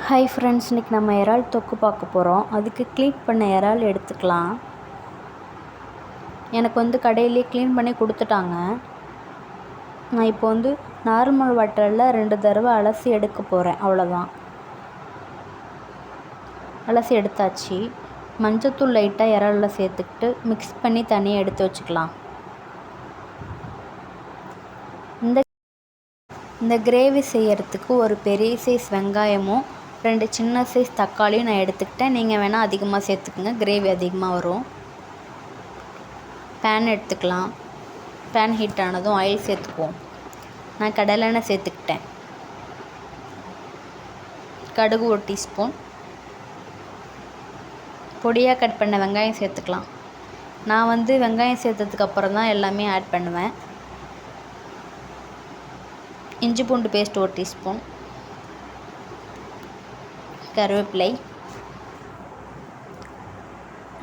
Hi friends, இன்றைக்கி நம்ம இறால் தொக்கு பார்க்க போகிறோம். அதுக்கு க்ளீன் பண்ண இறால் எடுத்துக்கலாம். எனக்கு கடையிலே க்ளீன் பண்ணி கொடுத்துட்டாங்க. நான் இப்போ நார்மல் வாட்டரில் 2 தடவை அலசி எடுக்க போகிறேன். அவ்வளோதான், அலசி எடுத்தாச்சு. மஞ்சத்தூள் லைட்டாக இறாலில் சேர்த்துக்கிட்டு மிக்ஸ் பண்ணி தனியாக எடுத்து வச்சுக்கலாம். இந்த கிரேவி செய்கிறதுக்கு ஒரு பெரிய சைஸ் வெங்காயமும் 2 சின்ன சைஸ் தக்காளியும் நான் எடுத்துக்கிட்டேன். நீங்கள் வேணால் அதிகமாக சேர்த்துக்குங்க, கிரேவி அதிகமாக வரும். பேன் எடுத்துக்கலாம். பேன் ஹீட் ஆனதும் ஆயில் சேர்த்துக்குவோம். நான் கடலெண்ணெய் சேர்த்துக்கிட்டேன். கடுகு 1 டீஸ்பூன். பொடியாக கட் பண்ண வெங்காயம் சேர்த்துக்கலாம். நான் வெங்காயம் சேர்த்ததுக்கப்புறம் தான் எல்லாமே ஆட் பண்ணுவேன். இஞ்சி பூண்டு பேஸ்ட் 1 டீஸ்பூன். கருவேப்பிலை,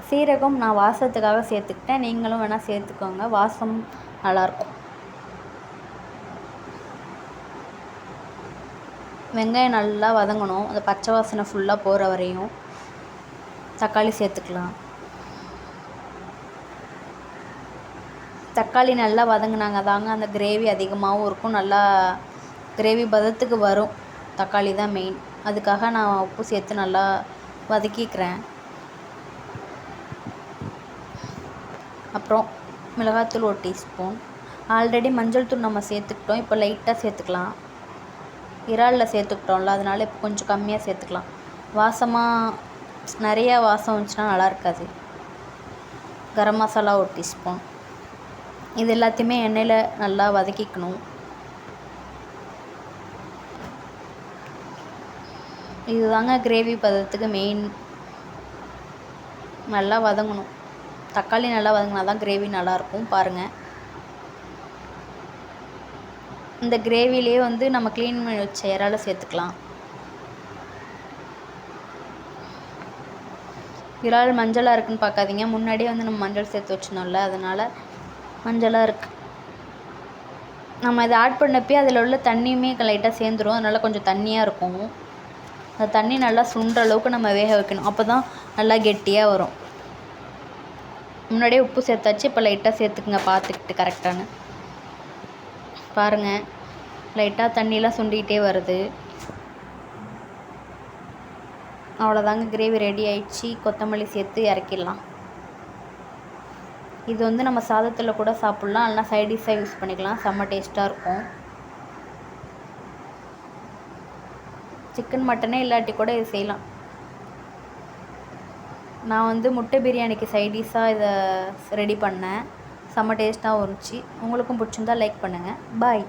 சீரகம் நான் வாசத்துக்காக சேர்த்துக்கிட்டேன். நீங்களும் வேணால் சேர்த்துக்கோங்க, வாசம் நல்லாயிருக்கும். வெங்காயம் நல்லா வதங்கணும், அந்த பச்சை வாசனை ஃபுல்லாக போகிற வரையும். தக்காளி சேர்த்துக்கலாம். தக்காளி நல்லா வதங்கினாங்க தாங்க அந்த கிரேவி அதிகமாகவும் இருக்கும், நல்லா கிரேவி பதத்துக்கு வரும். தக்காளி தான் மெயின். அதுக்காக நான் உப்பு சேர்த்து நல்லா வதக்கிக்கிறேன். அப்புறம் மிளகாத்தூள் 1 டீஸ்பூன். ஆல்ரெடி மஞ்சள் தூள் நம்ம சேர்த்துக்கிட்டோம், இப்போ லைட்டாக சேர்த்துக்கலாம். இறாலில் சேர்த்துக்கிட்டோம்ல, அதனால் இப்போ கொஞ்சம் கம்மியாக சேர்த்துக்கலாம். வாசமாக நிறையா வாசம் வந்துச்சுன்னா நல்லா இருக்காது. கரம் மசாலா 1 டீஸ்பூன். இது எல்லாத்தையுமே எண்ணெயில் நல்லா வதக்கிக்கணும். இதுதாங்க கிரேவி பதத்துக்கு மெயின். நல்லா வதங்கணும். தக்காளி நல்லா வதங்கினா தான் கிரேவி நல்லாயிருக்கும். பாருங்கள், இந்த கிரேவிலே நம்ம க்ளீன் பண்ணி வச்ச இறாலை சேர்த்துக்கலாம். இறால் மஞ்சளாக இருக்குன்னு பார்க்காதீங்க, முன்னாடியே நம்ம மஞ்சள் சேர்த்து வச்சுருந்தோம்ல, அதனால் மஞ்சளாக இருக்குது. நம்ம இதை ஆட் பண்ணப்பே அதில் உள்ள தண்ணியுமே லைட்டாக சேர்ந்துடும், அதனால் கொஞ்சம் தண்ணியாக இருக்கும். அந்த தண்ணி நல்லா சுண்டுற அளவுக்கு நம்ம வேக வைக்கணும், அப்போ தான் நல்லா கெட்டியாக வரும். முன்னாடியே உப்பு சேர்த்தாச்சு, இப்போ லைட்டாக சேர்த்துக்குங்க பார்த்துக்கிட்டு கரெக்டானு. பாருங்கள், லைட்டாக தண்ணியெலாம் சுண்டிகிட்டே வருது. அவ்வளோதாங்க, கிரேவி ரெடி ஆயிடுச்சு. கொத்தமல்லி சேர்த்து இறக்கிடலாம். இது நம்ம சாதத்தில் கூட சாப்பிட்லாம், இல்லைனா சைடிஷாக யூஸ் பண்ணிக்கலாம். செம்ம டேஸ்ட்டாக இருக்கும். சிக்கன் மட்டனே இல்லாட்டி கூட இது செய்யலாம். நான் முட்டை பிரியாணிக்கு சைடிஷாக இதை ரெடி பண்ணேன். செம்ம டேஸ்ட்டாகவும் இருந்துச்சு. உங்களுக்கும் பிடிச்சிருந்தா லைக் பண்ணுங்கள். பாய்.